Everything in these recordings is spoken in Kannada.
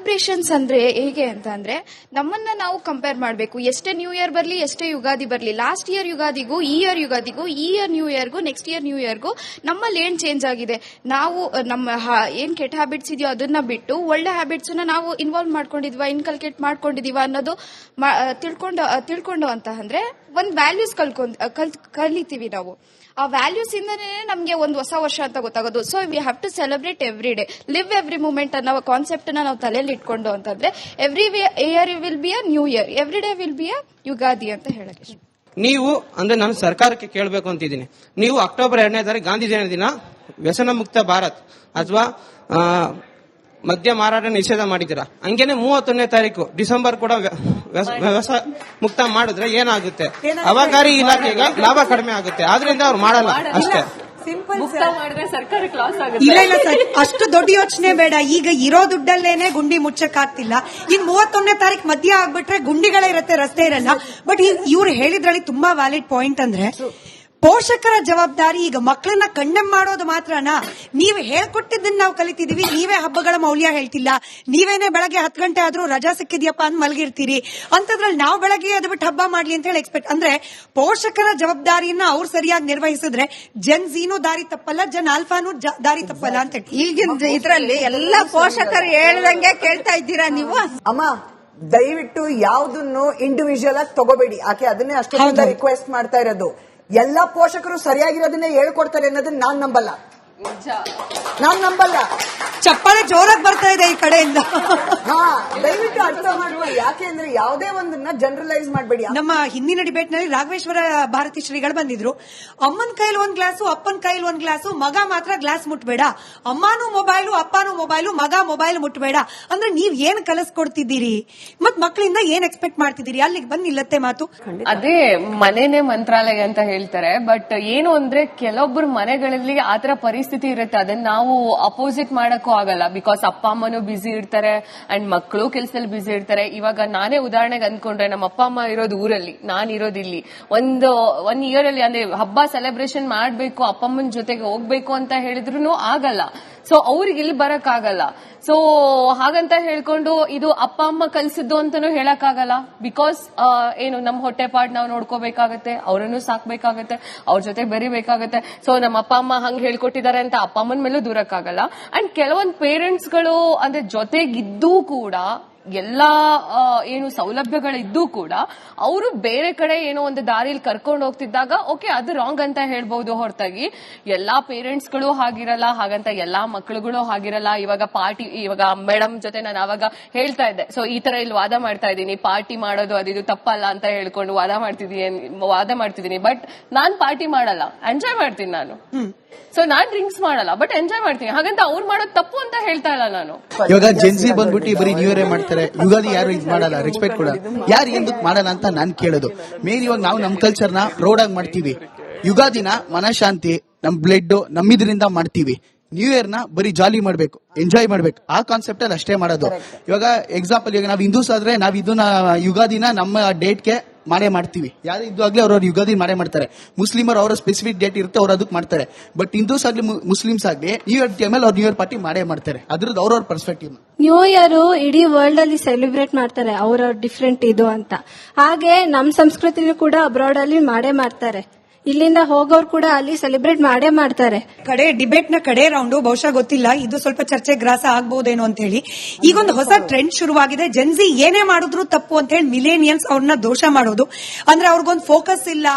ಸೆಲೆಬ್ರೇಷನ್ಸ್ ಅಂದ್ರೆ ಹೇಗೆ ಅಂತ ಅಂದ್ರೆ ನಮ್ಮನ್ನ ನಾವು ಕಂಪೇರ್ ಮಾಡಬೇಕು. ಎಷ್ಟೇ ನ್ಯೂ ಇಯರ್ ಬರಲಿ, ಎಷ್ಟೇ ಯುಗಾದಿ ಬರಲಿ, ಲಾಸ್ಟ್ ಇಯರ್ ಯುಗಾದಿಗೂ ಈ ಇಯರ್ ಯುಗಾದಿಗೂ, ಈ ಇಯರ್ ನ್ಯೂ ಇಯರ್ಗೂ ನೆಕ್ಸ್ಟ್ ಇಯರ್ ನ್ಯೂ ಇಯರ್ಗೂ ನಮ್ಮಲ್ಲಿ ಏನ್ ಚೇಂಜ್ ಆಗಿದೆ, ನಾವು ನಮ್ಮ ಏನ್ ಕೆಟ್ಟ ಹ್ಯಾಬಿಟ್ಸ್ ಇದೆಯೋ ಅದನ್ನ ಬಿಟ್ಟು ಒಳ್ಳೆ ಹ್ಯಾಬಿಟ್ಸ್ ನಾವು ಇನ್ವಾಲ್ವ್ ಮಾಡ್ಕೊಂಡಿದ್ವಾ, ಇನ್ಕಲ್ಕೇಟ್ ಮಾಡ್ಕೊಂಡಿದೀವ ಅನ್ನೋದು ತಿಳ್ಕೊಂಡು ಅಂತ ಅಂದ್ರೆ ಒಂದ್ ವ್ಯಾಲ್ಯೂಸ್ ಕಲಿತೀವಿ ನಾವು. ಆ ವ್ಯಾಲ್ಯೂಸ್ ಇಂದನೇ ನಮ್ಗೆ ಒಂದು ಹೊಸ ವರ್ಷ ಅಂತ ಗೊತ್ತಾಗೋದು. So we have to celebrate every day, live every moment ಅನ್ನೋ ಕಾನ್ಸೆಪ್ಟ್ ನಾವು ತಲೆಯಲ್ಲಿ ಇಟ್ಕೊಂಡು ಅಂತಂದ್ರೆ every year will be a new year, every day will be a Yugadi ಅಂತ ಹೇಳಕ್ಕೆ. ನೀವು ಅಂದ್ರೆ ನಾನು ಸರ್ಕಾರಕ್ಕೆ ಕೇಳಬೇಕು ಅಂತಿದ್ದೀನಿ, ನೀವು ಅಕ್ಟೋಬರ್ 2ನೇ ತಾರೀಕು ಗಾಂಧಿ ಜಯಂತಿ ದಿನ ವ್ಯಸನ ಮುಕ್ತ ಭಾರತ್ ಅಥವಾ ಮದ್ಯ ಮಾರಾಟ ನಿಷೇಧ ಮಾಡಿದ್ದೀರಾ, ಹಂಗೇನೆ 31ನೇ ತಾರೀಕು ಡಿಸೆಂಬರ್ ಕೂಡ ವ್ಯಸನ ಮುಕ್ತ ಮಾಡಿದ್ರೆ ಏನಾಗುತ್ತೆ, ಅಬಕಾರಿ ಇಲಾಖೆಗೆ ಲಾಭ ಕಡಿಮೆ ಆಗುತ್ತೆ, ಆದ್ರಿಂದ ಅವ್ರು ಮಾಡಲ್ಲ ಅಷ್ಟೇ. ಇಲ್ಲ ಸರ್, ಅಷ್ಟು ದೊಡ್ಡ ಯೋಚನೆ ಬೇಡ. ಈಗ ಇರೋ ದುಡ್ಡಲ್ಲೇನೆ ಗುಂಡಿ ಮುಚ್ಚಕ್ಕಾಗ್ತಿಲ್ಲ. ಇನ್ 31ನೇ ತಾರೀಕು ಮಧ್ಯ ಆಗ್ಬಿಟ್ರೆ ಗುಂಡಿಗಳೇ ಇರುತ್ತೆ, ರಸ್ತೆ ಇರಲ್ಲ. ಬಟ್ ಇವ್ರು ಹೇಳಿದ್ರಲ್ಲಿ ತುಂಬಾ ವ್ಯಾಲಿಡ್ ಪಾಯಿಂಟ್ ಅಂದ್ರೆ ಪೋಷಕರ ಜವಾಬ್ದಾರಿ. ಈಗ ಮಕ್ಕಳನ್ನ ಕಂಡೆಮ್ ಮಾಡೋದು ಮಾತ್ರನಾ? ನೀವು ಹೇಳ್ಕೊಟ್ಟಿದ್ದನ್ನ ನಾವು ಕಲಿತಿದೀವಿ, ನೀವೇ ಹಬ್ಬಗಳ ಮೌಲ್ಯ ಹೇಳ್ತಿಲ್ಲ. ನೀವೇನೆ ಬೆಳಗ್ಗೆ 10 ಗಂಟೆ ಆದ್ರೂ ರಜಾ ಸಿಕ್ಕಿದ್ಯಪ್ಪ ಅಂತ ಮಲಗಿರ್ತೀರಿ. ಅಂತದ್ರಲ್ಲಿ ನಾವು ಬೆಳಗ್ಗೆ ಅದ್ಬಿಟ್ಟು ಹಬ್ಬ ಮಾಡ್ಲಿ ಅಂತ ಹೇಳಿ ಎಕ್ಸ್ಪೆಕ್ಟ್ ಅಂದ್ರೆ ಪೋಷಕರ ಜವಾಬ್ದಾರಿಯನ್ನ ಅವ್ರು ಸರಿಯಾಗಿ ನಿರ್ವಹಿಸಿದ್ರೆ ಜನ್ ಝೀನು ದಾರಿ ತಪ್ಪಲ್ಲ, ಜನ್ ಆಲ್ಫಾನು ದಾರಿ ತಪ್ಪಲ್ಲ ಅಂತ. ಈಗಿನ ಇದ್ರಲ್ಲಿ ಎಲ್ಲ ಪೋಷಕರು ಹೇಳ್ದಂಗೆ ಕೇಳ್ತಾ ಇದ್ದೀರಾ ನೀವು. ಅಮ್ಮ ದಯವಿಟ್ಟು ಯಾವ್ದನ್ನು ಇಂಡಿವಿಜುವಲ್ ಆಗಿ ತಗೋಬೇಡಿ. ಆಕೆ ಅದನ್ನೇ ಅಷ್ಟೊಂದು ರಿಕ್ವೆಸ್ಟ್ ಮಾಡ್ತಾ ಇರೋದು. ಎಲ್ಲಾ ಪೋಷಕರು ಸರಿಯಾಗಿರೋದನ್ನೇ ಹೇಳ್ಕೊಡ್ತಾರೆ ಅನ್ನೋದನ್ನ ನಾನ್ ನಂಬಲ್ಲ. ಚಪ್ಪಾಳೆ ಜೋರಾಗಿ ಬರ್ತಾ ಇದೆ ಈ ಕಡೆಯಿಂದ. ದಯವಿಟ್ಟು ಅರ್ಥ ಮಾಡ್ಕೊಳ್ಳಿ. ಯಾಕೆ ಅಂದ್ರೆ ಯಾವುದೇ ಒಂದನ್ನ ಜನರಲೈಸ್ ಮಾಡಬೇಡಿ. ನಮ್ಮ ಹಿಂದಿನ ಡಿಬೇಟ್ ನಲ್ಲಿ ರಾಘವೇಶ್ವರ ಭಾರತಿ ಶ್ರೀಗಳು ಬಂದಿದ್ರು. ಅಮ್ಮನ ಕೈಲಿ ಒಂದ್ ಗ್ಲಾಸು, ಅಪ್ಪನ ಕೈಲಿ ಒಂದ್ ಗ್ಲಾಸು, ಮಗ ಮಾತ್ರ ಗ್ಲಾಸ್ ಮುಟ್ಬೇಡ. ಅಮ್ಮನೂ ಮೊಬೈಲು, ಅಪ್ಪನೂ ಮೊಬೈಲು, ಮಗ ಮೊಬೈಲ್ ಮುಟ್ಬೇಡ ಅಂದ್ರೆ ನೀವ್ ಏನ್ ಕಲಿಸ್ಕೊಡ್ತಿದ್ದೀರಿ, ಮತ್ ಮಕ್ಕಳಿಂದ ಏನ್ ಎಕ್ಸ್ಪೆಕ್ಟ್ ಮಾಡ್ತಿದ್ದೀರಿ? ಅಲ್ಲಿಗೆ ಬಂದ್ ನಿಲ್ಲತ್ತೆ ಮಾತು. ಅದೇ ಮನೆನೇ ಮಂತ್ರಾಲಯ ಅಂತ ಹೇಳ್ತಾರೆ. ಬಟ್ ಏನು ಅಂದ್ರೆ ಕೆಲವೊಬ್ಬರು ಮನೆಗಳಲ್ಲಿ ಆತರ ಪರಿಸ್ಥಿತಿ ಇರುತ್ತೆ, ಅದನ್ನ ನಾವು ಅಪೋಸಿಟ್ ಮಾಡಕ್ಕೂ ಆಗಲ್ಲ. ಬಿಕಾಸ್ ಅಪ್ಪ ಅಮ್ಮನೂ ಬಿಸಿ ಇರ್ತಾರೆ ಅಂಡ್ ಮಕ್ಕಳು ಕೆಲಸದಲ್ಲಿ ಬಿಸಿ ಇರ್ತಾರೆ. ಇವಾಗ ನಾನೇ ಉದಾಹರಣೆಗೆ ಅಂದ್ಕೊಂಡ್ರೆ, ನಮ್ಮ ಅಪ್ಪ ಅಮ್ಮ ಇರೋದು ಊರಲ್ಲಿ, ನಾನ್ ಇರೋದಿಲ್ಲಿ. ಒನ್ ಇಯರ್ ಅಲ್ಲಿ ಅಂದ್ರೆ ಹಬ್ಬ ಸೆಲೆಬ್ರೇಷನ್ ಮಾಡ್ಬೇಕು, ಅಪ್ಪ ಅಮ್ಮನ ಜೊತೆಗೆ ಹೋಗ್ಬೇಕು ಅಂತ ಹೇಳಿದ್ರು ಆಗಲ್ಲ. ಸೊ ಅವ್ರಿಗೆ ಇಲ್ಲಿ ಬರಕ್ ಆಗಲ್ಲ. ಸೊ ಹಾಗಂತ ಹೇಳ್ಕೊಂಡು ಇದು ಅಪ್ಪ ಅಮ್ಮ ಕಲ್ಸಿದ್ದು ಅಂತಾನು ಹೇಳಕ್ ಆಗಲ್ಲ. ಬಿಕಾಸ್ ಏನು ನಮ್ಮ ಹೊಟ್ಟೆ ಪಾಡ್ ನಾವು ನೋಡ್ಕೋಬೇಕಾಗತ್ತೆ, ಅವರನ್ನು ಸಾಕ್ಬೇಕಾಗತ್ತೆ, ಅವ್ರ ಜೊತೆ ಬೆರಿಬೇಕಾಗತ್ತೆ. ಸೊ ನಮ್ಮ ಅಪ್ಪ ಅಮ್ಮ ಹಂಗ್ ಹೇಳ್ಕೊಟ್ಟಿದ್ದಾರೆ ಅಂತ ಅಪ್ಪ ಅಮ್ಮನ ಮೇಲೂ ದೂರಕ್ಕಾಗಲ್ಲ. ಅಂಡ್ ಕೆಲವೊಂದ್ ಪೇರೆಂಟ್ಸ್ಗಳು ಅಂದ್ರೆ ಜೊತೆಗಿದ್ದೂ ಕೂಡ ಎಲ್ಲಾ ಏನು ಸೌಲಭ್ಯಗಳಿದ್ದೂ ಕೂಡ ಅವರು ಬೇರೆ ಕಡೆ ಏನೋ ಒಂದು ದಾರಿಲಿ ಕರ್ಕೊಂಡು ಹೋಗ್ತಿದ್ದಾಗ ಓಕೆ ಅದು ರಾಂಗ್ ಅಂತ ಹೇಳ್ಬಹುದು ಹೊರತಾಗಿ ಎಲ್ಲಾ ಪೇರೆಂಟ್ಸ್ಗಳು ಹಾಗಿರಲ್ಲ, ಹಾಗಂತ ಎಲ್ಲಾ ಮಕ್ಕಳುಗಳು ಹಾಗಿರಲ್ಲ. ಇವಾಗ ಮೇಡಮ್ ಜೊತೆ ನಾನು ಅವಾಗ ಹೇಳ್ತಾ ಇದ್ದೆ, ಸೊ ಈ ತರ ಇಲ್ಲಿ ವಾದ ಮಾಡ್ತಾ ಇದ್ದೀನಿ, ಪಾರ್ಟಿ ಮಾಡೋದು ಅದಿದು ತಪ್ಪಲ್ಲ ಅಂತ ಹೇಳ್ಕೊಂಡು ವಾದ ಮಾಡ್ತಿದ್ದೀನಿ. ಬಟ್ ನಾನ್ ಪಾರ್ಟಿ ಮಾಡಲ್ಲ, ಎಂಜಾಯ್ ಮಾಡ್ತೀನಿ ನಾನು. ಸೊ ನಾನ್ ಡ್ರಿಂಕ್ಸ್ ಮಾಡಲ್ಲ, ಬಟ್ ಎಂಜಾಯ್ ಮಾಡ್ತೀನಿ. ಹಾಗಂತ ಅವ್ರು ಮಾಡೋದು ತಪ್ಪು ಅಂತ ಹೇಳ್ತಾ ಇಲ್ಲ ನಾನು. ಇವಾಗ ಜೆನ್ಸಿ ಬಂದ್ಬಿಟ್ಟು ಬರೀ ನ್ಯೂ ಇಯರ್ ಮಾಡ್ತಾರೆ, ಯುಗಾದಿ ಯಾರು ಇದು ಮಾಡಲ್ಲ, ರೆಸ್ಪೆಕ್ಟ್ ಕೂಡ ಯಾರು ఎందుకు ಮಾಡಲ್ಲ ಅಂತ ನಾನ್ ಕೇಳೋದು. ಮೇನ್ ಇವಾಗ ನಾವು ನಮ್ ಕಲ್ಚರ್ ನ ಪ್ರೌಡ್ ಆಗಿ ಮಾಡ್ತೀವಿ. ಯುಗಾದಿನ ಮನಶಾಂತಿ, ನಮ್ ಬ್ಲಡ್ ನಮ್ಮಿದ್ರಿಂದ ಮಾಡ್ತೀವಿ. ನ್ಯೂ ಇಯರ್ ನ ಬರೀ ಜಾಲಿ ಮಾಡ್ಬೇಕು, ಎಂಜಾಯ್ ಮಾಡ್ಬೇಕು, ಆ ಕಾನ್ಸೆಪ್ಟ್ ಅಲ್ಲಿ ಅಷ್ಟೇ ಮಾಡೋದು. ಇವಾಗ ಎಕ್ಸಾಂಪಲ್, ಈಗ ನಾವ್ ಹಿಂದೂಸ್ ಆದ್ರೆ ನಾವ್ ಇದನ್ನ ಯುಗಾದಿನ ನಮ್ಮ ಡೇಟ್ಗೆ ಮಾಡೇ ಮಾಡ್ತೀವಿ. ಯಾರು ಇದು ಆಗ್ಲಿ ಅವ್ರವ್ರ ಯುಗಾದಿ ಮಾಡೇ ಮಾಡ್ತಾರೆ. ಮುಸ್ಲಿಮರು ಅವರ ಸ್ಪೆಸಿಫಿಕ್ ಡೇಟ್ ಇರುತ್ತೆ, ಅವ್ರು ಅದಕ್ಕೆ ಮಾಡ್ತಾರೆ. ಬಟ್ ಹಿಂದೂಸ್ ಆಗ್ಲಿ ಮುಸ್ಲಿಮ್ಸ್ ಆಗ್ಲಿ ನ್ಯೂ ಇಯರ್ ಟೈಮಲ್ಲಿ ಅವ್ರು ನ್ಯೂ ಇಯರ್ ಪಾರ್ಟಿ ಮಾಡೇ ಮಾಡ್ತಾರೆ. ಅದ್ರದ್ದು ಅವ್ರವ್ರ ಪರ್ಸ್ಪೆಕ್ಟಿವ್. ನ್ಯೂ ಇಯರ್ ಇಡೀ ವರ್ಲ್ಡ್ ಅಲ್ಲಿ ಸೆಲೆಬ್ರೇಟ್ ಮಾಡ್ತಾರೆ, ಅವ್ರವ್ರ ಡಿಫ್ರೆಂಟ್ ಇದು ಅಂತ. ಹಾಗೆ ನಮ್ ಸಂಸ್ಕೃತಿನೂ ಕೂಡ ಅಬ್ರಾಡ್ ಅಲ್ಲಿ ಮಾಡೇ ಮಾಡ್ತಾರೆ. ಇಲ್ಲಿಂದ ಹೋಗೋರು ಕೂಡ ಅಲ್ಲಿ ಸೆಲೆಬ್ರೇಟ್ ಮಾಡೇ ಮಾಡ್ತಾರೆ. ಕಡೆ ಡಿಬೇಟ್ ನ ಕಡೆ ರೌಂಡ್ ಬಹುಶಃ ಗೊತ್ತಿಲ್ಲ, ಇದು ಸ್ವಲ್ಪ ಚರ್ಚೆ ಗ್ರಾಸ ಆಗ್ಬಹುದೇನೋ ಅಂತ ಹೇಳಿ ಈಗೊಂದು ಹೊಸ ಟ್ರೆಂಡ್ ಶುರುವಾಗಿದೆ. ಜೆನ್ಸಿ ಏನೇ ಮಾಡಿದ್ರು ತಪ್ಪು ಅಂತ ಹೇಳಿ ಮಿಲೇನಿಯಲ್ಸ್ ಅವ್ರನ್ನ ದೋಷ ಮಾಡೋದು. ಅಂದ್ರೆ ಅವ್ರಿಗೊಂದು ಫೋಕಸ್ ಇಲ್ಲ,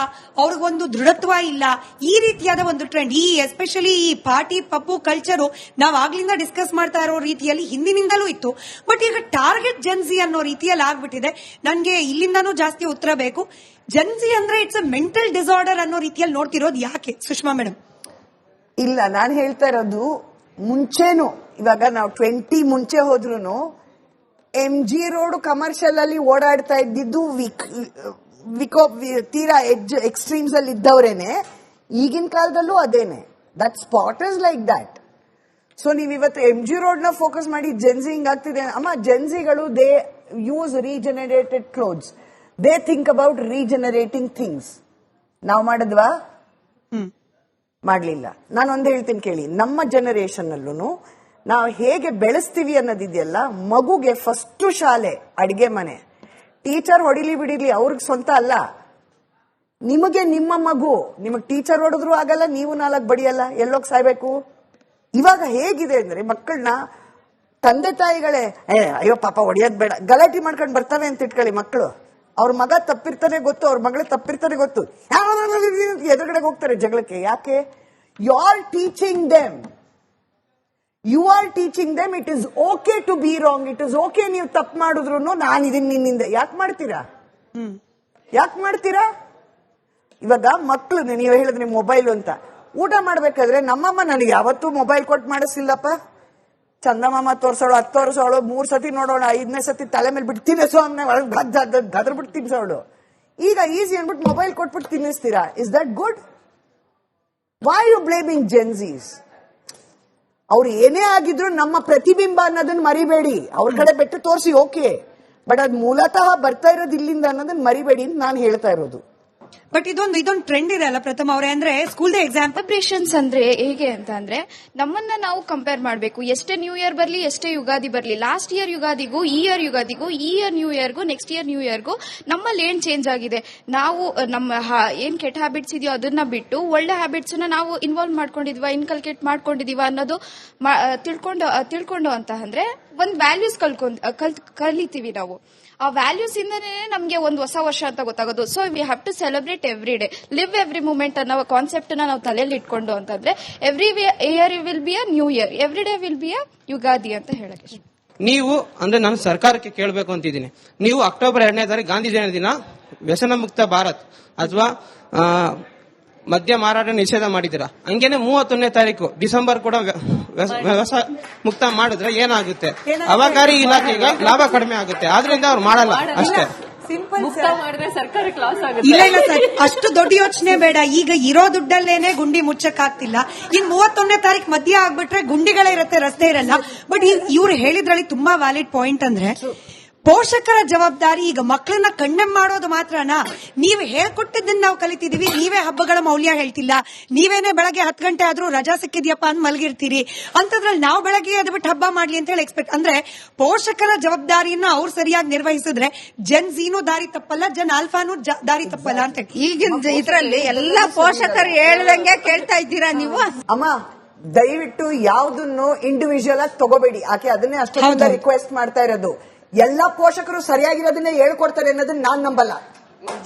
ಅವ್ರಿಗೊಂದು ದೃಢತ್ವ ಇಲ್ಲ, ಈ ರೀತಿಯಾದ ಒಂದು ಟ್ರೆಂಡ್. ಈ ಎಸ್ಪೆಷಲಿ ಈ ಪಾರ್ಟಿ ಪಪ್ಪು ಕಲ್ಚರು ನಾವ್ ಆಗ್ಲಿಂದ ಡಿಸ್ಕಸ್ ಮಾಡ್ತಾ ಇರೋ ರೀತಿಯಲ್ಲಿ ಹಿಂದಿನಿಂದಲೂ ಇತ್ತು. ಬಟ್ ಈಗ ಟಾರ್ಗೆಟ್ ಜೆನ್ಸಿ ಅನ್ನೋ ರೀತಿಯಲ್ಲಿ ಆಗ್ಬಿಟ್ಟಿದೆ. ನನ್ಗೆ ಇಲ್ಲಿಂದಾನು ಜಾಸ್ತಿ ಉತ್ತರ ಬೇಕು. ಜೆನ್ಸಿ ಅಂದ್ರೆ ಇಟ್ಸ್ ಅ ಮೆಂಟಲ್ ಡಿಸಾರ್ಡರ್ ಅನ್ನೋ ರೀತಿಯಲ್ಲಿ ನೋಡ್ತಿರೋದು ಯಾಕೆ ಸುಷ್ಮಾ ಮೇಡಮ್? ಇಲ್ಲ, ನಾನು ಹೇಳ್ತಾ ಇರೋದು ಮುಂಚೆನು, ಇವಾಗ ನಾವು 20 ಮುಂಚೆ ಹೋದ್ರು MG ರೋಡ್ ಕಮರ್ಷಿಯಲ್ ಅಲ್ಲಿ ಓಡಾಡ್ತಾ ಇದ್ದಿದ್ದು ತೀರಾ ಎಕ್ಸ್ಟ್ರೀಮ್ಸ್ ಅಲ್ಲಿ ಇದ್ದವ್ರೇನೆ. ಈಗಿನ ಕಾಲದಲ್ಲೂ ಅದೇನೆ. That spot is like that. So ನೀವ್ ಇವತ್ತು MG ರೋಡ್ ನ ಫೋಕಸ್ ಮಾಡಿ ಜೆನ್ಸಿ ಹಿಂಗಾಗ್ತಿದೆ. ಅಮ್ಮ, ಜೆನ್ಸಿಗಳು they use regenerated clothes, they think about regenerating things. ನಾವು ಮಾಡಿದ್ವಾ? ಮಾಡ್ಲಿಲ್ಲ. ನಾನೊಂದು ಹೇಳ್ತೀನಿ ಕೇಳಿ, ನಮ್ಮ ಜನರೇಷನ್ ಅಲ್ಲೂ ನಾವು ಹೇಗೆ ಬೆಳೆಸ್ತೀವಿ ಅನ್ನೋದಿದೆಯಲ್ಲ, ಮಗುಗೆ ಫಸ್ಟ್ ಶಾಲೆ ಅಡಿಗೆ ಮನೆ. ಟೀಚರ್ ಹೊಡಿಲಿ ಬಿಡಿಲಿ ಅವ್ರಿಗೆ ಸ್ವಂತ ಅಲ್ಲ, ನಿಮಗೆ ನಿಮ್ಮ ಮಗು. ನಿಮಗ್ ಟೀಚರ್ ಹೊಡೆದ್ರು ಆಗಲ್ಲ, ನೀವು 4 ಬಡಿಯಲ್ಲ, ಎಲ್ಲೋಗ್ ಸಾಯ್ಬೇಕು. ಇವಾಗ ಹೇಗಿದೆ ಅಂದ್ರೆ ಮಕ್ಕಳನ್ನ ತಂದೆ ತಾಯಿಗಳೇ ಅಯ್ಯೋ ಪಾಪ ಹೊಡಿಯೋದ್ ಬೇಡ ಗಲಾಟೆ ಮಾಡ್ಕೊಂಡು ಬರ್ತವೆ ಅಂತ ಇಟ್ಕೊಳ್ಳಿ ಮಕ್ಕಳು. ಅವ್ರ ಮಗ ತಪ್ಪಿರ್ತಾನೆ ಗೊತ್ತು, ಅವ್ರ ಮಗಳು ತಪ್ಪಿರ್ತಾನೆ ಗೊತ್ತು, ಎದುರುಗಡೆ ಹೋಗ್ತಾರೆ ಜಗಳಕ್ಕೆ. ಯಾಕೆ? You are teaching them, it is okay to be wrong, it is okay ನೀವು ತಪ್ಪು ಮಾಡಿದ್ರು ನಾನು ಇದನ್ನ ನಿನ್ನಿಂದ. ಯಾಕೆ ಮಾಡ್ತೀರಾ? ಇವಾಗ ಮಕ್ಕಳು ನೀವು ಹೇಳಿದ್ರಿ ಮೊಬೈಲ್ ಅಂತ, ಊಟ ಮಾಡ್ಬೇಕಾದ್ರೆ ನಮ್ಮಮ್ಮ ನನಗೆ ಯಾವತ್ತೂ ಮೊಬೈಲ್ ಕೊಟ್ಟು ಮಾಡಿಸಿಲ್ಲಪ್ಪ. ಚಂದಮಾಮ ತೋರ್ಸೋಳು, 10 ತೋರ್ಸೋಳು, 3 ಸತಿ ನೋಡೋಣ, 5ನೇ ಸತಿ ತಲೆ ಮೇಲೆ ಬಿಟ್ಟು ತಿನ್ನಿಸೋ ಅಮ್ಮನೆ ಒಳಗೆ ಗದ್ರ ಬಿಟ್ಟು ತಿನ್ಸೋಳು. ಈಗ ಈಸಿ ಅನ್ಬಿಟ್ಟು ಮೊಬೈಲ್ ಕೊಟ್ಬಿಟ್ಟು ತಿನ್ನಿಸ್ತೀರಾ. Is that good? Why you blaming Gen Zs? ಅವ್ರು ಏನೇ ಆಗಿದ್ರು ನಮ್ಮ ಪ್ರತಿಬಿಂಬ ಅನ್ನೋದನ್ನ ಮರಿಬೇಡಿ. ಅವ್ರ ಕಡೆ ಬೆಟ್ಟು ತೋರಿಸಿ ಓಕೆ, ಬಟ್ ಅದ್ ಮೂಲತಃ ಬರ್ತಾ ಇರೋದು ಇಲ್ಲಿಂದ ಅನ್ನೋದನ್ನ ಮರಿಬೇಡಿ ಅಂತ ನಾನು ಹೇಳ್ತಾ ಇರೋದು. ಬಟ್ ಇದೊಂದು ಟ್ರೆಂಡ್ ಇದೆ ಅಲ್ಲ ಪ್ರಥಮ ಅವರೇ, ಅಂದ್ರೆ ಸ್ಕೂಲ್ ಎಕ್ಸಾಮ್ ಸೆಲೆಬ್ರೇಷನ್ಸ್ ಅಂದ್ರೆ ಹೇಗೆ ಅಂದ್ರೆ ನಮ್ಮನ್ನ ನಾವು ಕಂಪೇರ್ ಮಾಡಬೇಕು. ಎಷ್ಟೇ ನ್ಯೂ ಇಯರ್ ಬರ್ಲಿ, ಎಷ್ಟೇ ಯುಗಾದಿ ಬರ್ಲಿ, ಲಾಸ್ಟ್ ಇಯರ್ ಯುಗಾದಿಗೂ ಈ ಇಯರ್ ಯುಗಾದಿಗೂ, ಈ ಇಯರ್ ನ್ಯೂ ಇಯರ್ಗೂ, ನೆಕ್ಸ್ಟ್ ಇಯರ್ ನ್ಯೂ ಇಯರ್ಗೂ ನಮ್ಮಲ್ಲಿ ಏನ್ ಚೇಂಜ್ ಆಗಿದೆ. ನಾವು ನಮ್ಮ ಏನ್ ಕೆಟ್ಟ ಹ್ಯಾಬಿಟ್ಸ್ ಇದೆಯೋ ಅದನ್ನ ಬಿಟ್ಟು ಒಳ್ಳೆ ಹ್ಯಾಬಿಟ್ಸ್ ನಾವು ಇನ್ವಾಲ್ವ್ ಮಾಡ್ಕೊಂಡಿದ್ವಾ, ಇನ್ಕಲ್ಕೇಟ್ ಮಾಡ್ಕೊಂಡಿದೀವ ಅನ್ನೋದು ತಿಳ್ಕೊಂಡು ಅಂತ ಅಂದ್ರೆ ಒಂದ್ ವ್ಯಾಲ್ಯೂಸ್ ಕಲಿತೀವಿ ನಾವು. ಆ ವ್ಯಾಲ್ಯೂಸ್ ಇಂದನೇ ನಮ್ಗೆ ಒಂದು ಹೊಸ ವರ್ಷ ಅಂತ ಗೊತ್ತಾಗೋದು. So we have to celebrate every day, live every moment ಅನ್ನೋ ಕಾನ್ಸೆಪ್ಟ್ ನಾವು ತಲೆಯಲ್ಲಿ ಇಟ್ಕೊಂಡು ಅಂತಂದ್ರೆ every year will be a new year, every day will be a Yugadi ಅಂತ ಹೇಳಕ್ಕೆ. ನೀವು ಅಂದ್ರೆ ನಾನು ಸರ್ಕಾರಕ್ಕೆ ಕೇಳಬೇಕು ಅಂತಿದ್ದೀನಿ, ನೀವು ಅಕ್ಟೋಬರ್ 2ನೇ ತಾರೀಕು ಗಾಂಧಿ ಜಯಂತಿ ದಿನ ವ್ಯಸನ ಮುಕ್ತ ಭಾರತ್ ಅಥವಾ ಮದ್ಯ ಮಾರಾಟ ನಿಷೇಧ ಮಾಡಿದ್ದೀರಾ. ಹಂಗೇನೆ 31ನೇ ತಾರೀಕು ಡಿಸೆಂಬರ್ ಕೂಡ ವ್ಯಸನ ಮುಕ್ತ ಮಾಡಿದ್ರೆ ಏನಾಗುತ್ತೆ? ಅಬಕಾರಿ ಇಲಾಖೆಗೆ ಲಾಭ ಕಡಿಮೆ ಆಗುತ್ತೆ, ಆದ್ರಿಂದ ಅವ್ರು ಮಾಡಲ್ಲ ಅಷ್ಟೇ. ಮುಕ್ತ ಮಾಡಿದ್ರೆ ಸರ್ಕಾರಕ್ಕೆ ಲಾಸ್ ಆಗುತ್ತೆ. ಇಲ್ಲ ಸರ್, ಅಷ್ಟು ದೊಡ್ಡ ಯೋಚನೆ ಬೇಡ. ಈಗ ಇರೋ ದುಡ್ಡಲ್ಲೇನೆ ಗುಂಡಿ ಮುಚ್ಚಕ್ಕಾಗ್ತಿಲ್ಲ. ಇನ್ 31ನೇ ತಾರೀಕು ಮಧ್ಯ ಆಗ್ಬಿಟ್ರೆ ಗುಂಡಿಗಳೇ ಇರುತ್ತೆ, ರಸ್ತೆ ಇರಲ್ಲ. ಬಟ್ ಇವ್ರು ಹೇಳಿದ್ರಲ್ಲಿ ತುಂಬಾ ವ್ಯಾಲಿಡ್ ಪಾಯಿಂಟ್ ಅಂದ್ರೆ ಪೋಷಕರ ಜವಾಬ್ದಾರಿ. ಈಗ ಮಕ್ಕಳನ್ನ ಕಣ್ಣೆಂ ಮಾಡೋದು ಮಾತ್ರನಾ? ನೀವು ಹೇಳ್ಕೊಟ್ಟಿದ್ದನ್ನ ನಾವು ಕಲಿತಿದೀವಿ, ನೀವೇ ಹಬ್ಬಗಳ ಮೌಲ್ಯ ಹೇಳ್ತಿಲ್ಲ. ನೀವೇನೆ ಬೆಳಗ್ಗೆ 10 ಗಂಟೆ ಆದ್ರೂ ರಜಾ ಸಿಕ್ಕಿದ್ಯಪ್ಪ ಅಂತ ಮಲಗಿರ್ತೀರಿ. ಅಂತದ್ರಲ್ಲಿ ನಾವು ಬೆಳಗ್ಗೆ ಎದ್ಬಿಟ್ಟು ಹಬ್ಬ ಮಾಡ್ಲಿ ಅಂತ ಹೇಳಿ ಎಕ್ಸ್ಪೆಕ್ಟ್. ಅಂದ್ರೆ ಪೋಷಕರ ಜವಾಬ್ದಾರಿಯನ್ನ ಅವ್ರು ಸರಿಯಾಗಿ ನಿರ್ವಹಿಸಿದ್ರೆ ಜನ್ ಝೀನು ದಾರಿ ತಪ್ಪಲ್ಲ, ಜನ್ ಆಲ್ಫಾನು ದಾರಿ ತಪ್ಪಲ್ಲ ಅಂತ. ಈಗಿನ ಇದ್ರಲ್ಲಿ ಎಲ್ಲಾ ಪೋಷಕರು ಹೇಳ್ದಂಗೆ ಕೇಳ್ತಾ ಇದ್ದೀರಾ ನೀವು? ಅಮ್ಮ ದಯವಿಟ್ಟು ಯಾವ್ದನ್ನು ಇಂಡಿವಿಜುವಲ್ ಆಗಿ ತಗೋಬೇಡಿ. ಆಕೆ ಅದನ್ನೇ ಅಷ್ಟೊಂದು ರಿಕ್ವೆಸ್ಟ್ ಮಾಡ್ತಾ ಇರೋದು. ಎಲ್ಲಾ ಪೋಷಕರು ಸರಿಯಾಗಿರೋದನ್ನೇ ಹೇಳ್ಕೊಡ್ತಾರೆ ಅನ್ನೋದನ್ನ ನಾನ್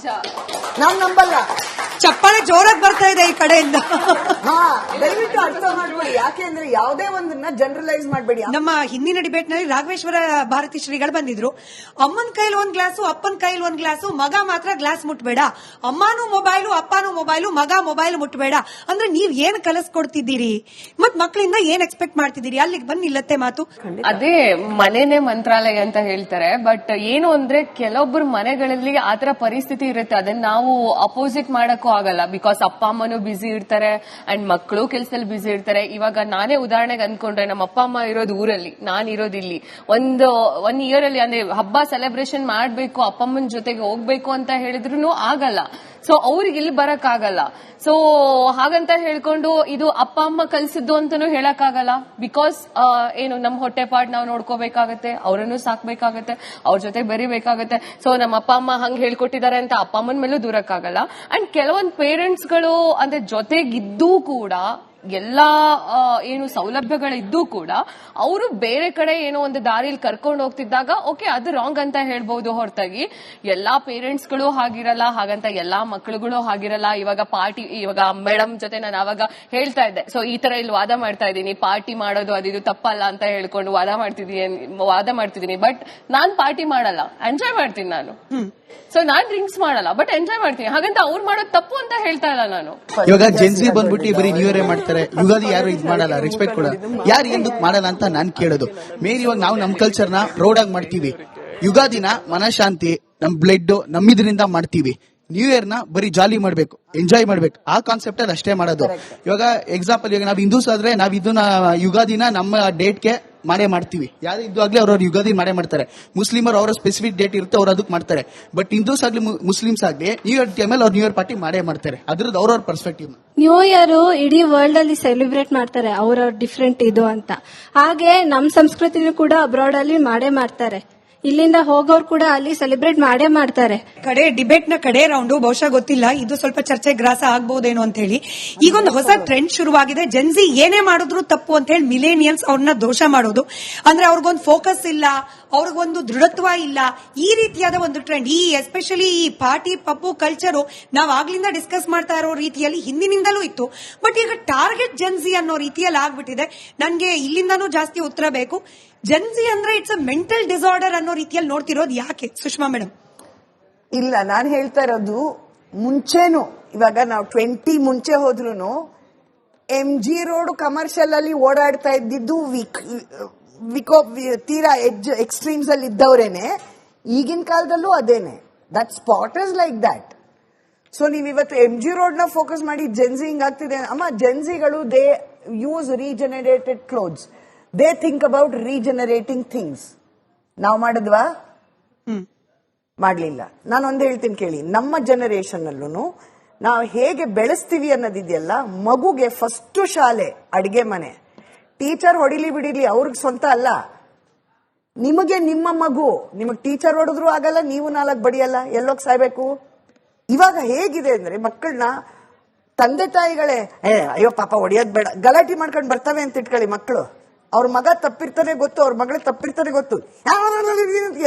ನಂಬಲ್ಲ. ಚಪ್ಪಾಳೆ ಜೋರಾಗಿ ಬರ್ತಾ ಇದೆ ಈ ಕಡೆಯಿಂದ. ದಯವಿಟ್ಟು ಅರ್ಥ ಮಾಡ್ಕೊಳ್ಳಿ. ಯಾಕೆ ಅಂದ್ರೆ ಯಾವುದೇ ಒಂದನ್ನ ಜನರಲೈಸ್ ಮಾಡಬೇಡಿ. ನಮ್ಮ ಹಿಂದಿನ ಡಿಬೇಟ್ ನಲ್ಲಿ ರಾಘವೇಶ್ವರ ಭಾರತಿ ಶ್ರೀಗಳು ಬಂದಿದ್ರು. ಅಮ್ಮನ ಕೈಲಿ 1 ಗ್ಲಾಸು, ಅಪ್ಪನ ಕೈಲಿ 1 ಗ್ಲಾಸು, ಮಗ ಮಾತ್ರ ಗ್ಲಾಸ್ ಮುಟ್ಬೇಡ. ಅಮ್ಮನೂ ಮೊಬೈಲು, ಅಪ್ಪನೂ ಮೊಬೈಲು, ಮಗ ಮೊಬೈಲ್ ಮುಟ್ಬೇಡ ಅಂದ್ರೆ ನೀವ್ ಏನ್ ಕಲಿಸ್ಕೊಡ್ತಿದ್ದೀರಿ? ಮತ್ ಮಕ್ಕಳಿಂದ ಏನ್ ಎಕ್ಸ್ಪೆಕ್ಟ್ ಮಾಡ್ತಿದ್ದೀರಿ? ಅಲ್ಲಿಗೆ ಬಂದ್ ನಿಲ್ಲತ್ತೆ ಮಾತು. ಅದೇ ಮನೆನೇ ಮಂತ್ರಾಲಯ ಅಂತ ಹೇಳ್ತಾರೆ. ಬಟ್ ಏನು ಅಂದ್ರೆ ಕೆಲವೊಬ್ಬರು ಮನೆಗಳಲ್ಲಿ ಆತರ ಪರಿಸ್ಥಿತಿ ಇರುತ್ತೆ, ಅದನ್ನ ನಾವು ಅಪೋಸಿಟ್ ಮಾಡಕ್ಕೂ ಆಗಲ್ಲ. ಬಿಕಾಸ್ ಅಪ್ಪ ಅಮ್ಮನೂ ಬಿಸಿ ಇರ್ತಾರೆ ಅಂಡ್ ಮಕ್ಕಳು ಕೆಲಸದಲ್ಲಿ ಬಿಸಿ ಇರ್ತಾರೆ. ಇವಾಗ ನಾನೇ ಉದಾಹರಣೆಗೆ ಅನ್ಕೊಂಡ್ರೆ, ನಮ್ಮ ಅಪ್ಪ ಅಮ್ಮ ಇರೋದು ಊರಲ್ಲಿ, ನಾನ್ ಇರೋದು ಇಲ್ಲಿ. ಒನ್ ಇಯರ್ ಅಲ್ಲಿ ಅಂದ್ರೆ ಹಬ್ಬ ಸೆಲೆಬ್ರೇಷನ್ ಮಾಡ್ಬೇಕು, ಅಪ್ಪ ಅಮ್ಮನ ಜೊತೆಗೆ ಹೋಗ್ಬೇಕು ಅಂತ ಹೇಳಿದ್ರು ಆಗಲ್ಲ. ಸೊ ಅವ್ರಿಗೆ ಇಲ್ಲಿ ಬರಕ್ ಆಗಲ್ಲ. ಸೊ ಹಾಗಂತ ಹೇಳ್ಕೊಂಡು ಇದು ಅಪ್ಪ ಅಮ್ಮ ಕಲ್ಸಿದ್ದು ಅಂತಾನು ಹೇಳಕ್ ಆಗಲ್ಲ. ಬಿಕಾಸ್ ಏನು ನಮ್ ಹೊಟ್ಟೆ ಪಾಡ್ ನಾವು ನೋಡ್ಕೋಬೇಕಾಗತ್ತೆ, ಅವರನ್ನು ಸಾಕ್ಬೇಕಾಗತ್ತೆ, ಅವ್ರ ಜೊತೆ ಬೆರಿಬೇಕಾಗತ್ತೆ. ಸೊ ನಮ್ಮ ಅಪ್ಪ ಅಮ್ಮ ಹಂಗ್ ಹೇಳ್ಕೊಟ್ಟಿದ್ದಾರೆ ಅಂತ ಅಪ್ಪ ಅಮ್ಮನ ಮೇಲೂ ದೂರಕ್ಕಾಗಲ್ಲ. ಅಂಡ್ ಕೆಲವೊಂದ್ ಪೇರೆಂಟ್ಸ್ಗಳು ಅಂದ್ರೆ ಜೊತೆಗಿದ್ದೂ ಕೂಡ ಎಲ್ಲಾ ಏನು ಸೌಲಭ್ಯಗಳಿದ್ದೂ ಕೂಡ ಅವರು ಬೇರೆ ಕಡೆ ಏನೋ ಒಂದು ದಾರಿಲಿ ಕರ್ಕೊಂಡು ಹೋಗ್ತಿದ್ದಾಗ ಓಕೆ ಅದು ರಾಂಗ್ ಅಂತ ಹೇಳ್ಬಹುದು ಹೊರತಾಗಿ ಎಲ್ಲಾ ಪೇರೆಂಟ್ಸ್ಗಳು ಹಾಗಿರಲ್ಲ, ಹಾಗಂತ ಎಲ್ಲಾ ಮಕ್ಕಳುಗಳು ಹಾಗಿರಲ್ಲ. ಇವಾಗ ಮೇಡಮ್ ಜೊತೆ ನಾನು ಅವಾಗ ಹೇಳ್ತಾ ಇದ್ದೆ, ಸೊ ಈ ತರ ಇಲ್ಲಿ ವಾದ ಮಾಡ್ತಾ ಇದ್ದೀನಿ, ಪಾರ್ಟಿ ಮಾಡೋದು ಅದಿದು ತಪ್ಪಲ್ಲ ಅಂತ ಹೇಳ್ಕೊಂಡು ವಾದ ಮಾಡ್ತಿದ್ದೀನಿ. ಬಟ್ ನಾನ್ ಪಾರ್ಟಿ ಮಾಡಲ್ಲ, ಎಂಜಾಯ್ ಮಾಡ್ತೀನಿ ನಾನು. ಸೊ ನಾನ್ ಡ್ರಿಂಕ್ಸ್ ಮಾಡಲ್ಲ, ಬಟ್ ಎಂಜಾಯ್ ಮಾಡ್ತೀನಿ. ಹಾಗಂತ ಅವ್ರು ಮಾಡೋದು ತಪ್ಪು ಅಂತ ಹೇಳ್ತಾ ಇಲ್ಲ ನಾನು. ಇವಾಗ ಜೆನ್ಸಿ ಬಂದ್ಬಿಟ್ಟು ಬರೀ ನ್ಯೂ ಇಯರ್ ಮಾಡ್ತಾರೆ, ಯುಗಾದಿ ಯಾರು ಇದು ಮಾಡಲ್ಲ, ರೆಸ್ಪೆಕ್ಟ್ ಕೊಡಲ್ಲ. ಯಾರು ఎందుకు ಮಾಡಲ್ಲ ಅಂತ ನಾನ್ ಕೇಳೋದು. ಮೇನ್ ಇವಾಗ ನಾವು ನಮ್ ಕಲ್ಚರ್ನ ಪ್ರೌಡ್ ಆಗಿ ಮಾಡ್ತೀವಿ. ಯುಗಾದಿನ ಮನಶಾಂತಿ, ನಮ್ ಬ್ಲಡ್ ನಮ್ಮಿದ್ರಿಂದ ಮಾಡ್ತೀವಿ. ನ್ಯೂ ಇಯರ್ ನ ಬರೀ ಜಾಲಿ ಮಾಡ್ಬೇಕು, ಎಂಜಾಯ್ ಮಾಡ್ಬೇಕು, ಆ ಕಾನ್ಸೆಪ್ಟ್ ಅಲ್ಲಿ ಅಷ್ಟೇ ಮಾಡೋದು. ಇವಾಗ ಎಕ್ಸಾಂಪಲ್, ಇವಾಗ ನಾವ್ ಹಿಂದೂಸ್ ಆದ್ರೆ ನಾವ್ ಇದನ್ನ ಯುಗಾದಿನ ನಮ್ಮ ಡೇಟ್ಗೆ ಮಾಡೇ ಮಾಡ್ತೀವಿ. ಯಾರು ಇದ್ದು ಆಗ್ಲಿ ಅವ್ರವ್ರ ಯುಗಾದಿ ಮಾಡೇ ಮಾಡ್ತಾರೆ. ಮುಸ್ಲಿಮರು ಅವರ ಸ್ಪೆಸಿಫಿಕ್ ಡೇಟ್ ಇರುತ್ತೆ, ಅವ್ರು ಅದಕ್ಕೆ ಮಾಡ್ತಾರೆ. ಬಟ್ ಹಿಂದೂಸ್ ಆಗ್ಲಿ ಮುಸ್ಲಿಮ್ಸ್ ಆಗ್ಲಿ ನ್ಯೂ ಇಯರ್ ಟೈಮಲ್ಲಿ ಅವ್ರು ನ್ಯೂ ಇಯರ್ ಪಾರ್ಟಿ ಮಾಡೇ ಮಾಡ್ತಾರೆ. ಅದ್ರದ್ದು ಅವ್ರವ್ರ ಪರ್ಸ್ಪೆಕ್ಟಿವ್. ನ್ಯೂ ಇಯರ್ ಇಡೀ ವರ್ಲ್ಡ್ ಅಲ್ಲಿ ಸೆಲೆಬ್ರೇಟ್ ಮಾಡ್ತಾರೆ ಅವ್ರವ್ರ ಡಿಫ್ರೆಂಟ್ ಇದು ಅಂತ. ಹಾಗೆ ನಮ್ ಸಂಸ್ಕೃತಿನೂ ಕೂಡ ಅಬ್ರಾಡ್ ಅಲ್ಲಿ ಮಾಡೇ ಮಾಡ್ತಾರೆ. ಇಲ್ಲಿಂದ ಹೋಗೋರು ಕೂಡ ಅಲ್ಲಿ ಸೆಲೆಬ್ರೇಟ್ ಮಾಡೇ ಮಾಡ್ತಾರೆ. ಕಡೆ ಡಿಬೇಟ್ ನ ಕಡೆ ರೌಂಡು ಬಹುಶಃ ಗೊತ್ತಿಲ್ಲ, ಇದು ಸ್ವಲ್ಪ ಚರ್ಚೆ ಗ್ರಾಸ ಆಗ್ಬಹುದೇನೋ ಅಂತ ಹೇಳಿ. ಈಗೊಂದು ಹೊಸ ಟ್ರೆಂಡ್ ಶುರುವಾಗಿದೆ. ಜೆನ್ಸಿ ಏನೇ ಮಾಡಿದ್ರು ತಪ್ಪು ಅಂತ ಹೇಳಿ ಮಿಲೇನಿಯಲ್ಸ್ ಅವ್ರನ್ನ ದೋಷ ಮಾಡೋದು. ಅಂದ್ರೆ ಅವ್ರಿಗೊಂದು ಫೋಕಸ್ ಇಲ್ಲ, ಅವ್ರಿಗೊಂದು ದೃಢತ್ವ ಇಲ್ಲ, ಈ ರೀತಿಯಾದ ಒಂದು ಟ್ರೆಂಡ್. ಈ ಎಸ್ಪೆಷಲಿ ಈ ಪಾರ್ಟಿ ಪಪ್ಪು ಕಲ್ಚರು ನಾವ್ ಆಗ್ಲಿಂದ ಡಿಸ್ಕಸ್ ಮಾಡ್ತಾ ಇರೋ ರೀತಿಯಲ್ಲಿ ಹಿಂದಿನಿಂದಲೂ ಇತ್ತು. ಬಟ್ ಈಗ ಟಾರ್ಗೆಟ್ ಜೆನ್ಸಿ ಅನ್ನೋ ರೀತಿಯಲ್ಲಿ ಆಗ್ಬಿಟ್ಟಿದೆ. ನನ್ಗೆ ಇಲ್ಲಿಂದಾನು ಜಾಸ್ತಿ ಉತ್ತರ ಬೇಕು. ಜೆನ್ಸಿ ಅಂದ್ರೆ ಇಟ್ಸ್ ಅ ಮೆಂಟಲ್ ಡಿಸಾರ್ಡರ್ ಅನ್ನೋ ರೀತಿಯಲ್ಲಿ ನೋಡ್ತಿರೋದು ಯಾಕೆ ಸುಷ್ಮಾ ಮೇಡಮ್? ಇಲ್ಲ, ನಾನು ಹೇಳ್ತಾ ಇರೋದು ಮುಂಚೆನು, ಇವಾಗ ನಾವು 20 ಮುಂಚೆ ಹೋದ್ರು MG ರೋಡ್ ಕಮರ್ಷಿಯಲ್ ಅಲ್ಲಿ ಓಡಾಡ್ತಾ ಇದ್ದಿದ್ದು ತೀರಾ ಎಕ್ಸ್ಟ್ರೀಮ್ಸ್ ಅಲ್ಲಿ ಇದ್ದವರೇನೆ ಈಗಿನ ಕಾಲದಲ್ಲೂ ಅದೇನೆ. That spot is like that. So ನೀವ್ ಇವತ್ತು MG ರೋಡ್ ನ ಫೋಕಸ್ ಮಾಡಿ ಜೆನ್ಸಿ ಹಿಂಗಾಗ್ತಿದೆ. ಅಮ್ಮ, ಜೆನ್ಸಿಗಳು they use regenerated clothes. They think about regenerating things. ನಾವು ಮಾಡಿದ್ವಾ? ಮಾಡ್ಲಿಲ್ಲ. ನಾನೊಂದು ಹೇಳ್ತೀನಿ ಕೇಳಿ, ನಮ್ಮ ಜನರೇಷನ್ ಅಲ್ಲೂ ನಾವು ಹೇಗೆ ಬೆಳೆಸ್ತೀವಿ ಅನ್ನೋದಿದೆಯಲ್ಲ, ಮಗುಗೆ ಫಸ್ಟ್ ಶಾಲೆ ಅಡಿಗೆ ಮನೆ. ಟೀಚರ್ ಹೊಡಿಲಿ ಬಿಡಿಲಿ ಅವ್ರಿಗೆ ಸ್ವಂತ ಅಲ್ಲ, ನಿಮಗೆ ನಿಮ್ಮ ಮಗು. ನಿಮಗ್ ಟೀಚರ್ ಹೊಡೆದ್ರು ಆಗಲ್ಲ, ನೀವು 4 ಬಡಿಯಲ್ಲ, ಎಲ್ಲೋಗ್ ಸಾಯ್ಬೇಕು. ಇವಾಗ ಹೇಗಿದೆ ಅಂದ್ರೆ ಮಕ್ಕಳನ್ನ ತಂದೆ ತಾಯಿಗಳೇ ಅಯ್ಯೋ ಪಾಪ ಹೊಡಿಯೋದ್ ಬೇಡ, ಗಲಾಟೆ ಮಾಡ್ಕೊಂಡು ಬರ್ತವೆ ಅಂತ ಇಟ್ಕೊಳ್ಳಿ ಮಕ್ಕಳು. ಅವ್ರ ಮಗ ತಪ್ಪಿರ್ತಾನೆ ಗೊತ್ತು, ಅವ್ರ ಮಗಳ ತಪ್ಪಿರ್ತಾನೆ ಗೊತ್ತು,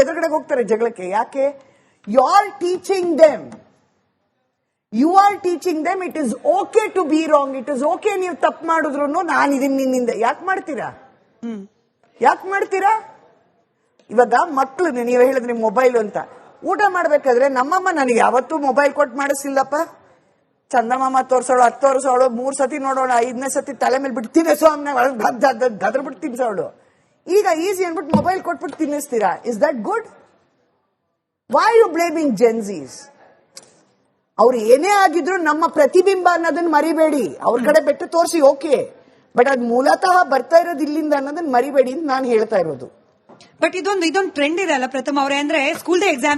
ಎದುರುಗಡೆ ಹೋಗ್ತಾರೆ ಜಗಳಕ್ಕೆ. ಯಾಕೆ? You are teaching them, it is okay to be wrong, it is okay ನೀವು ತಪ್ಪು ಮಾಡಿದ್ರು ನಾನು ಇದನ್ನ ನಿನ್ನಿಂದ. ಯಾಕೆ ಮಾಡ್ತೀರಾ? ಇವಾಗ ಮಕ್ಕಳು, ನೀವು ಹೇಳಿದ್ರಿ ಮೊಬೈಲ್ ಅಂತ, ಊಟ ಮಾಡ್ಬೇಕಾದ್ರೆ ನಮ್ಮಮ್ಮ ನನಗೆ ಯಾವತ್ತೂ ಮೊಬೈಲ್ ಕೊಟ್ಟು ಮಾಡಿಸಿಲ್ಲಪ್ಪ. ಚಂದಮಾಮ ತೋರ್ಸೋಳು, 10 ತೋರ್ಸೋಳು, 3 ಸತಿ ನೋಡೋಣ, 5ನೇ ಸತಿ ತಲೆ ಮೇಲೆ ಬಿಟ್ಟು ತಿನ್ನಿಸೋ, ಗದ್ರ ಬಿಟ್ಟು ತಿನ್ಸೋಳು. ಈಗ ಈಸಿ ಅನ್ಬಿಟ್ಟು ಮೊಬೈಲ್ ಕೊಟ್ಬಿಟ್ಟು ತಿನ್ನಿಸ್ತೀರಾ. Is that good? Why you blaming Gen Zs? ಅವ್ರು ಏನೇ ಆಗಿದ್ರು ನಮ್ಮ ಪ್ರತಿಬಿಂಬ ಅನ್ನೋದನ್ನ ಮರಿಬೇಡಿ. ಅವ್ರ ಕಡೆ ಬೆಟ್ಟು ತೋರಿಸಿ ಓಕೆ, ಬಟ್ ಅದ್ ಮೂಲತಃ ಬರ್ತಾ ಇರೋದು ಇಲ್ಲಿಂದ ಅನ್ನೋದನ್ನ ಮರಿಬೇಡಿ ಅಂತ ನಾನು ಹೇಳ್ತಾ ಇರೋದು. ಬಟ್ ಇದೊಂದು ಟ್ರೆಂಡ್ ಇದೆ ಅಲ್ಲ ಪ್ರಥಮ ಅವರೇ, ಅಂದ್ರೆ ಸ್ಕೂಲ್ ಎಕ್ಸಾಮ್